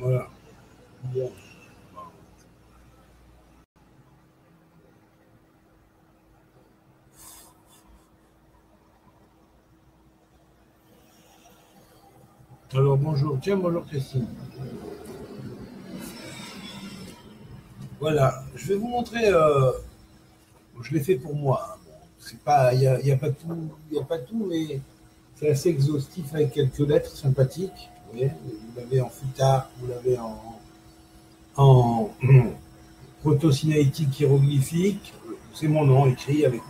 Voilà. Bon. Alors bonjour, tiens, bonjour Christine. Voilà, je vais vous montrer, je l'ai fait pour moi. Hein. Bon, c'est pas, il y a pas tout, il y a pas tout, mais c'est assez exhaustif avec quelques lettres sympathiques. Vous voyez, vous l'avez en futard, vous l'avez en proto-sinaïtique hiéroglyphique. C'est mon nom écrit avec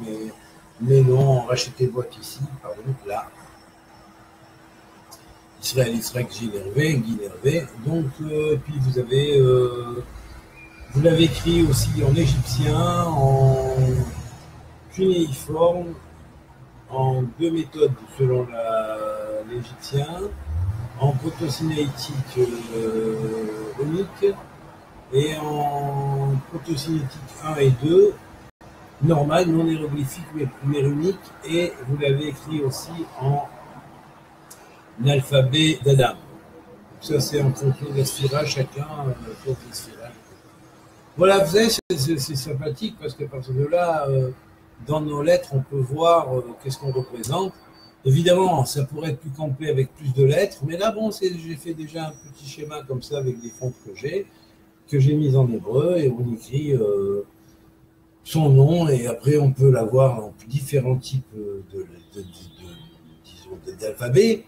mes noms rachetés boîte ici, pardon, là. Israël, Gilles Hervé, Guy Hervé. Donc, puis vous l'avez écrit aussi en égyptien, en cunéiforme, en deux méthodes selon l'égyptien, en proto-sinaïtique runique et en proto-sinaïtique 1 et 2, normal, non hiéroglyphique mais runique, et vous l'avez écrit aussi en l'alphabet d'Adam. Ça, c'est en fonction de la sphira, chacun fait des sphira. Voilà, vous savez, c'est sympathique parce que parce que là, dans nos lettres, on peut voir qu'est-ce qu'on représente. Évidemment, ça pourrait être plus complet avec plus de lettres, mais là, bon, j'ai fait déjà un petit schéma comme ça avec des fonds que j'ai mis en hébreu et on écrit son nom et après on peut l'avoir en différents types d'alphabets.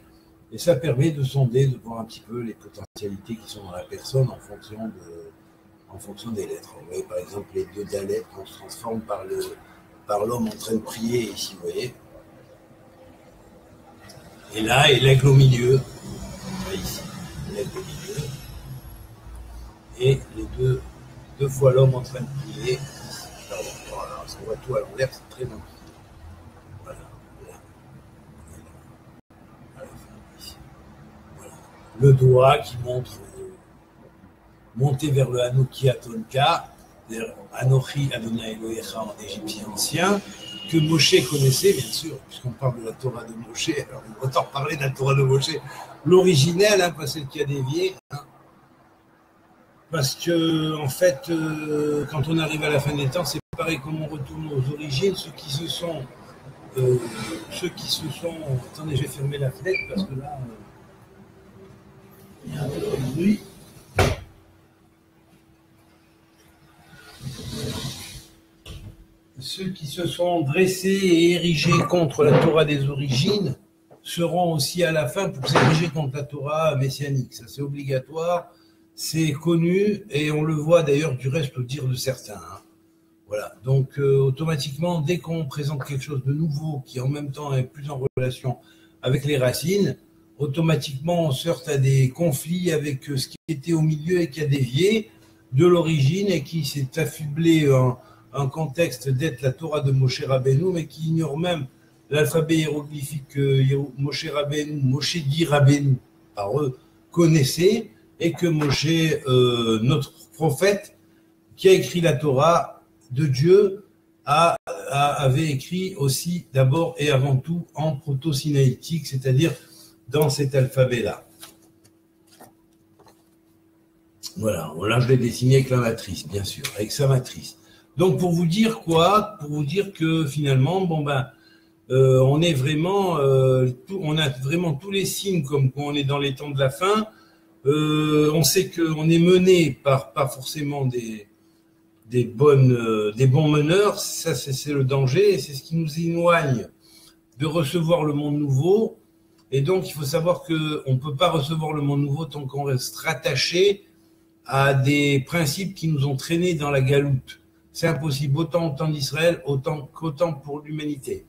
Et ça permet de sonder, de voir un petit peu les potentialités qui sont dans la personne en fonction des lettres. Vous voyez, par exemple, les deux dalets, on se transforme par l'homme en train de prier, ici, vous voyez. Et là, et l'aigle au milieu. Ici, l'aigle au milieu. Et les deux fois l'homme en train de prier. Pardon, voilà, parce qu'on voit tout à l'envers, c'est très long. Voilà. Le doigt qui montre monter vers le Hanouki Atonka, Anochi Adonai Elohecha en égyptien ancien, que Moshe connaissait, bien sûr, puisqu'on parle de la Torah de Moshe, alors on va autant parler de la Torah de Moshe, l'originelle, hein, pas celle qui a dévié, hein, parce que, en fait, quand on arrive à la fin des temps, c'est pareil comme on retourne aux origines, ceux qui se sont, attendez, je vais fermer la fenêtre, parce que là, il y a un peu de bruit. Ceux qui se sont dressés et érigés contre la Torah des origines seront aussi à la fin pour s'ériger contre la Torah messianique. Ça, c'est obligatoire, c'est connu, et on le voit d'ailleurs du reste au dire de certains. Hein. Voilà. Donc, automatiquement, dès qu'on présente quelque chose de nouveau qui en même temps est plus en relation avec les racines, automatiquement, on se heurte à des conflits avec ce qui était au milieu et qui a dévié de l'origine et qui s'est affublé un contexte d'être la Torah de Moshe Rabbeinu, mais qui ignore même l'alphabet hiéroglyphique que Moshe Rabbeinu, Moshe dit Rabbeinu, par eux, connaissait, et que Moshe, notre prophète, qui a écrit la Torah de Dieu, avait écrit aussi d'abord et avant tout en proto-sinaïtique, c'est-à-dire dans cet alphabet-là. Voilà, là je l'ai dessiné avec la matrice, bien sûr, avec sa matrice. Donc pour vous dire quoi? Pour vous dire que finalement, bon ben, on est vraiment, on a vraiment tous les signes comme quand on est dans les temps de la fin. On sait qu'on est mené par pas forcément des bons meneurs. Ça c'est le danger, et c'est ce qui nous éloigne de recevoir le monde nouveau. Et donc il faut savoir que on peut pas recevoir le monde nouveau tant qu'on reste rattaché à des principes qui nous ont traînés dans la galoute. C'est impossible, autant au temps d'Israël, qu'autant pour l'humanité.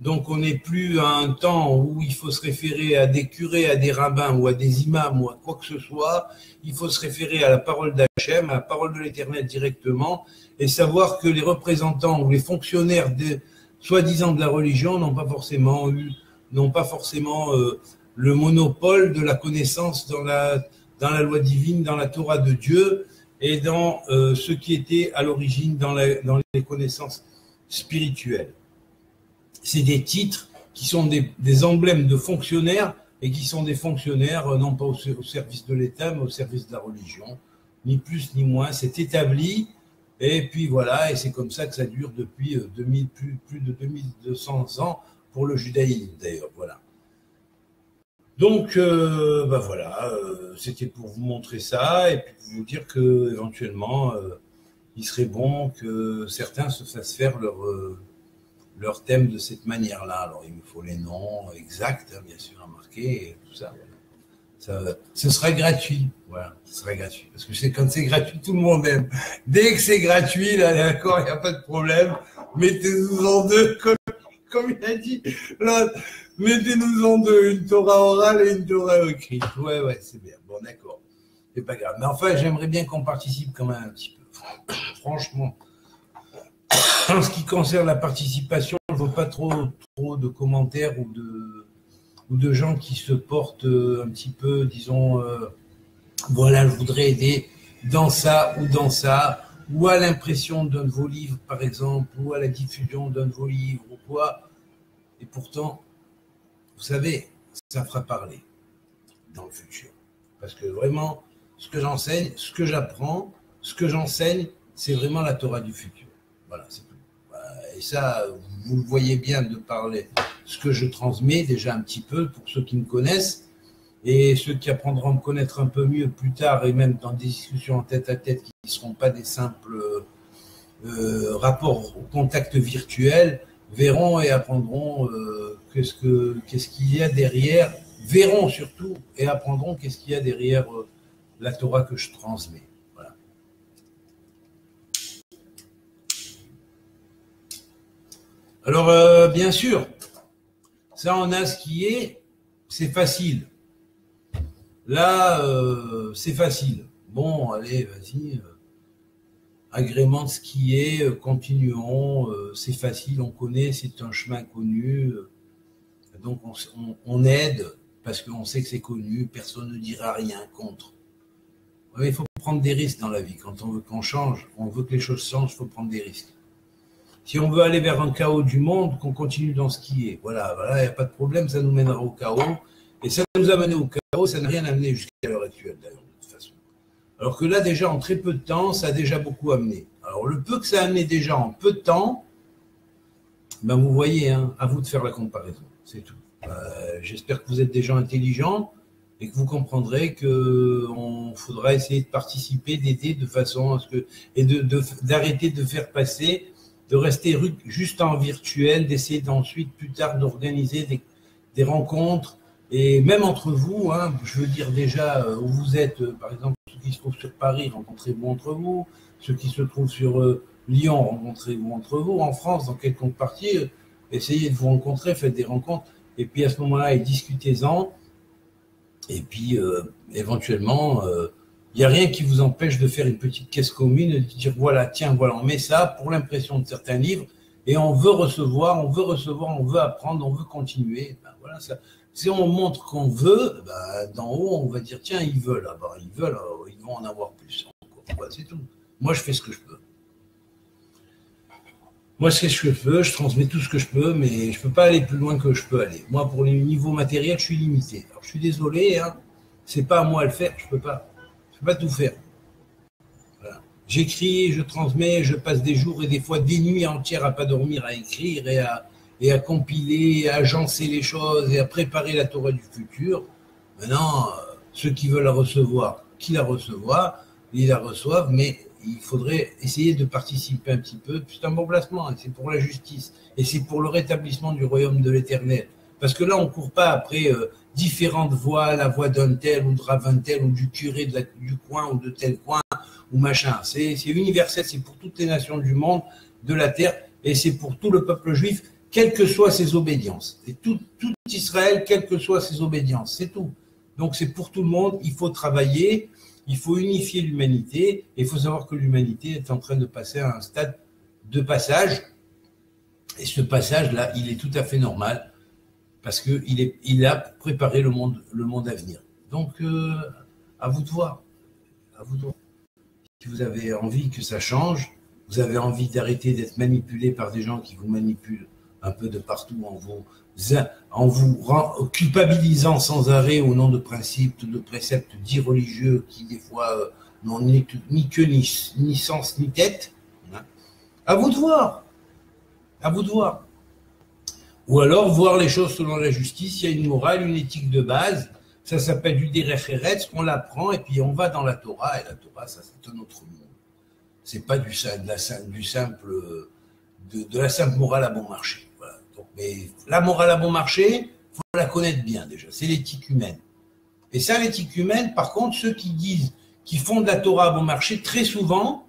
Donc on n'est plus à un temps où il faut se référer à des curés, à des rabbins ou à des imams ou à quoi que ce soit. Il faut se référer à la parole d'Hachem, à la parole de l'Éternel directement, et savoir que les représentants ou les fonctionnaires soi-disant de la religion n'ont pas forcément le monopole de la connaissance dans la loi divine, dans la Torah de Dieu, et dans ce qui était à l'origine dans les connaissances spirituelles. C'est des titres qui sont des emblèmes de fonctionnaires et qui sont des fonctionnaires, non pas au service de l'État, mais au service de la religion, ni plus ni moins. C'est établi, et puis voilà, et c'est comme ça que ça dure depuis plus de 2200 ans pour le judaïsme d'ailleurs. Voilà. Donc, voilà, c'était pour vous montrer ça, et puis pour vous dire que éventuellement, il serait bon que certains se fassent faire leur thème de cette manière-là. Alors, il me faut les noms exacts, hein, bien sûr, à marquer, et tout ça. Ce sera gratuit. Voilà, ce sera gratuit. Parce que c'est quand c'est gratuit, tout le monde aime. Dès que c'est gratuit, là, d'accord, il n'y a pas de problème. Mettez-nous en deux, comme il a dit l'autre. Mettez-nous en deux, une Torah orale et une Torah écrite. Ouais, c'est bien. Bon, d'accord. C'est pas grave. Mais enfin, j'aimerais bien qu'on participe quand même un petit peu. Franchement. En ce qui concerne la participation, je ne veux pas trop de commentaires ou de gens qui se portent un petit peu, disons, voilà, je voudrais aider dans ça, ou à l'impression d'un de vos livres, par exemple, ou à la diffusion d'un de vos livres, ou quoi. Et pourtant, vous savez, ça fera parler dans le futur. Parce que vraiment, ce que j'enseigne, ce que j'apprends, ce que j'enseigne, c'est vraiment la Torah du futur. Voilà, c'est tout. Et ça, vous le voyez bien de parler ce que je transmets déjà un petit peu pour ceux qui me connaissent et ceux qui apprendront à me connaître un peu mieux plus tard et même dans des discussions en tête à tête qui ne seront pas des simples rapports au contact virtuel, verront et apprendront qu'est-ce qu'il y a derrière, verront surtout et apprendront qu'est-ce qu'il y a derrière la Torah que je transmets. Alors, bien sûr, ça on a ce qui est, c'est facile. Là, c'est facile. Bon, allez, vas-y, agrémente ce qui est, continuons, c'est facile, on connaît, c'est un chemin connu. Donc on aide parce qu'on sait que c'est connu, personne ne dira rien contre. Il faut prendre des risques dans la vie. Quand on veut qu'on change, on veut que les choses changent, il faut prendre des risques. Si on veut aller vers un chaos du monde, qu'on continue dans ce qui est. Voilà, il n'y a pas de problème, ça nous mènera au chaos. Et ça nous a mené au chaos, ça n'a rien amené jusqu'à l'heure actuelle, d'ailleurs, de toute façon. Alors que là, déjà, en très peu de temps, ça a déjà beaucoup amené. Alors, le peu que ça a amené déjà en peu de temps, ben vous voyez, hein, à vous de faire la comparaison, c'est tout. J'espère que vous êtes des gens intelligents et que vous comprendrez qu'on faudra essayer de participer, d'aider de façon à ce que... et d'arrêter de faire passer... de rester juste en virtuel, d'essayer ensuite, plus tard, d'organiser des rencontres, et même entre vous, hein, je veux dire déjà où vous êtes, par exemple, ceux qui se trouvent sur Paris, rencontrez-vous entre vous, ceux qui se trouvent sur Lyon, rencontrez-vous entre vous, en France, dans quelconque partie, essayez de vous rencontrer, faites des rencontres, et puis à ce moment-là, discutez-en, et puis éventuellement... il n'y a rien qui vous empêche de faire une petite caisse commune et de dire voilà, tiens, voilà, on met ça pour l'impression de certains livres et on veut recevoir, on veut apprendre, on veut continuer. Ben voilà, ça. Si on montre qu'on veut, ben, d'en haut, on va dire tiens, ils veulent, ils vont en avoir plus. Encore. C'est tout. Moi, je fais ce que je peux. Moi, ce que je peux, je transmets tout ce que je peux, mais je ne peux pas aller plus loin que je peux aller. Moi, pour les niveaux matériels, je suis limité. Alors, je suis désolé, hein, c'est pas à moi à le faire, je ne peux pas. Je ne peux pas tout faire. Voilà. J'écris, je transmets, je passe des jours et des fois des nuits entières à ne pas dormir, à écrire et à compiler, à agencer les choses et à préparer la Torah du futur. Maintenant, ceux qui veulent la recevoir, ils la reçoivent, mais il faudrait essayer de participer un petit peu. C'est un bon placement, c'est pour la justice et c'est pour le rétablissement du royaume de l'Éternel. Parce que là, on ne court pas après différentes voix, la voix d'un tel ou de ravin tel ou du curé du coin ou de tel coin ou machin. C'est universel, c'est pour toutes les nations du monde, de la terre, et c'est pour tout le peuple juif, quelles que soient ses obédiences. Et tout Israël, quelles que soient ses obédiences, c'est tout. Donc c'est pour tout le monde, il faut travailler, il faut unifier l'humanité, et il faut savoir que l'humanité est en train de passer à un stade de passage, et ce passage-là, il est tout à fait normal, parce qu'il a préparé le monde à venir. Donc, à vous de voir. À vous de voir. Si vous avez envie que ça change, vous avez envie d'arrêter d'être manipulé par des gens qui vous manipulent un peu de partout en en vous culpabilisant sans arrêt au nom de principes, de préceptes dits religieux qui des fois n'ont ni queue, ni sens, ni tête. Hein. À vous de voir. À vous de voir. Ou alors voir les choses selon la justice. Il y a une morale, une éthique de base. Ça s'appelle du derech eretz, qu'on l'apprend et puis on va dans la Torah. Et la Torah, ça c'est un autre monde. C'est pas de la simple morale à bon marché. Voilà. Donc, mais la morale à bon marché, faut la connaître bien déjà. C'est l'éthique humaine. Et ça, l'éthique humaine, par contre, ceux qui font de la Torah à bon marché, très souvent,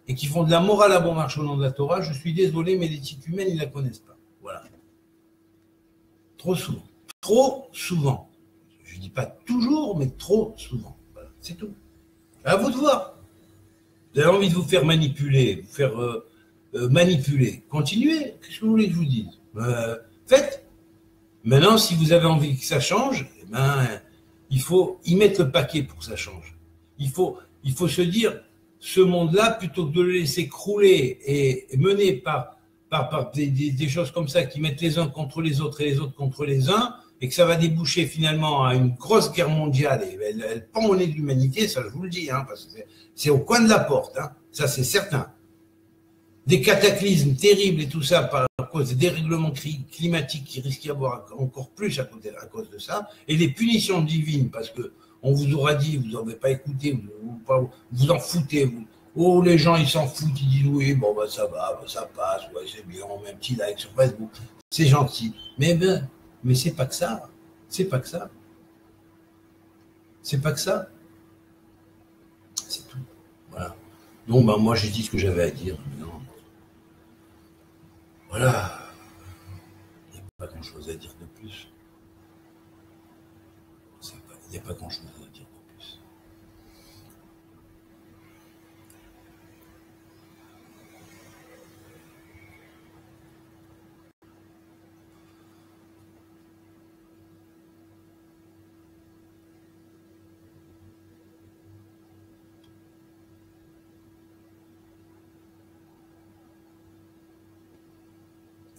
et qui font de la morale à bon marché au nom de la Torah, je suis désolé, mais l'éthique humaine, ils la connaissent pas. Voilà. Trop souvent. Trop souvent. Je dis pas toujours, mais trop souvent. Voilà. C'est tout. À vous de voir. Vous avez envie de vous faire manipuler, vous faire manipuler. Continuez. Qu'est-ce que vous voulez que je vous dise? Faites. Maintenant, si vous avez envie que ça change, eh ben, il faut y mettre le paquet pour que ça change. Il faut se dire, ce monde-là, plutôt que de le laisser crouler et mené par des choses comme ça qui mettent les uns contre les autres et les autres contre les uns, et que ça va déboucher finalement à une grosse guerre mondiale, et elle pend au nez de l'humanité, ça je vous le dis, hein, parce que c'est au coin de la porte, hein, ça c'est certain. Des cataclysmes terribles et tout ça par cause des dérèglements climatiques qui risquent d'y avoir encore plus à cause de ça, et les punitions divines, parce que on vous aura dit, vous n'avez pas écouté, vous en foutez, oh, les gens ils s'en foutent, ils disent oui, bon bah ça va, bah, ça passe, ouais c'est bien, on met un petit like sur Facebook, c'est gentil, mais c'est pas que ça, c'est pas que ça, c'est pas que ça, c'est tout, voilà. Donc bah moi j'ai dit ce que j'avais à dire, non. Voilà, il n'y a pas grand chose à dire de plus, il n'y a pas grand chose à dire de plus.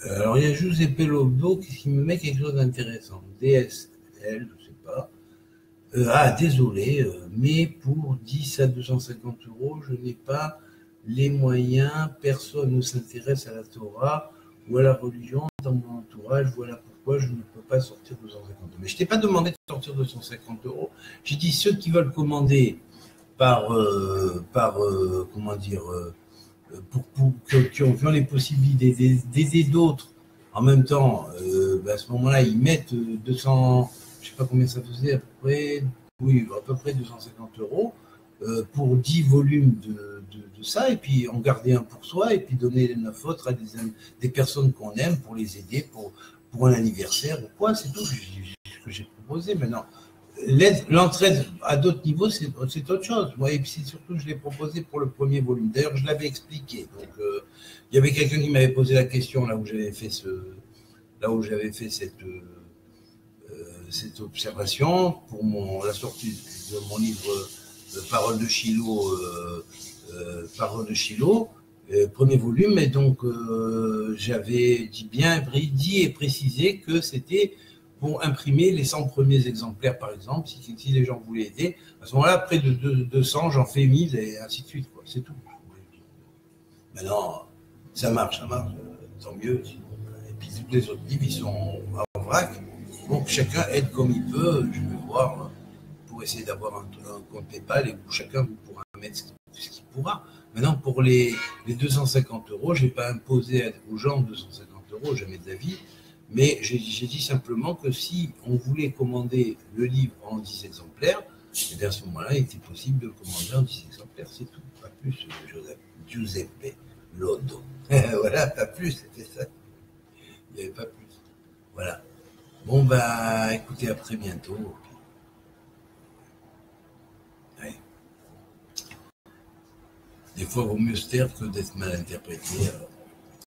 Alors, il y a Giuseppe Lobo qui me met quelque chose d'intéressant. DSL, je sais pas. Désolé, mais pour 10 à 250 €, je n'ai pas les moyens. Personne ne s'intéresse à la Torah ou à la religion dans mon entourage. Voilà pourquoi je ne peux pas sortir 250 €. Mais je t'ai pas demandé de sortir 250 €. J'ai dit ceux qui veulent commander comment dire, qui ont les possibilités d'aider d'autres en même temps, à ce moment-là, ils mettent 200, je sais pas combien ça faisait, à peu près 250 € pour 10 volumes de ça, et puis en garder un pour soi, et puis donner les 9 autres à des personnes qu'on aime pour les aider, pour un anniversaire ou quoi, c'est tout ce que j'ai proposé. Maintenant, l'entraide à d'autres niveaux, c'est autre chose. Moi, et puis surtout, je l'ai proposé pour le premier volume. D'ailleurs, je l'avais expliqué. Donc, il y avait quelqu'un qui m'avait posé la question là où j'avais fait cette observation pour la sortie de mon livre Parole de Shiloh, premier volume. Et donc, j'avais dit et précisé que c'était pour imprimer les 100 premiers exemplaires, par exemple, si les gens voulaient aider. À ce moment-là, près de 200, j'en fais 1000 et ainsi de suite, quoi. C'est tout. Maintenant, ça marche, tant mieux. Et puis, tous les autres livres, ils sont en vrac. Donc, chacun aide comme il peut. Je vais voir pour essayer d'avoir un compte PayPal et où chacun pourra mettre ce qu'il pourra. Maintenant, pour les 250 €, je n'ai pas imposé aux gens 250 €, jamais de la vie. Mais j'ai dit simplement que si on voulait commander le livre en 10 exemplaires, et bien à ce moment-là, il était possible de le commander en 10 exemplaires, c'est tout. Pas plus, Giuseppe Lodo. Voilà, pas plus, c'était ça. Il n'y avait pas plus. Voilà. Bon, bah, écoutez, à très bientôt. Ouais. Des fois, il vaut mieux se taire que d'être mal interprété. Alors.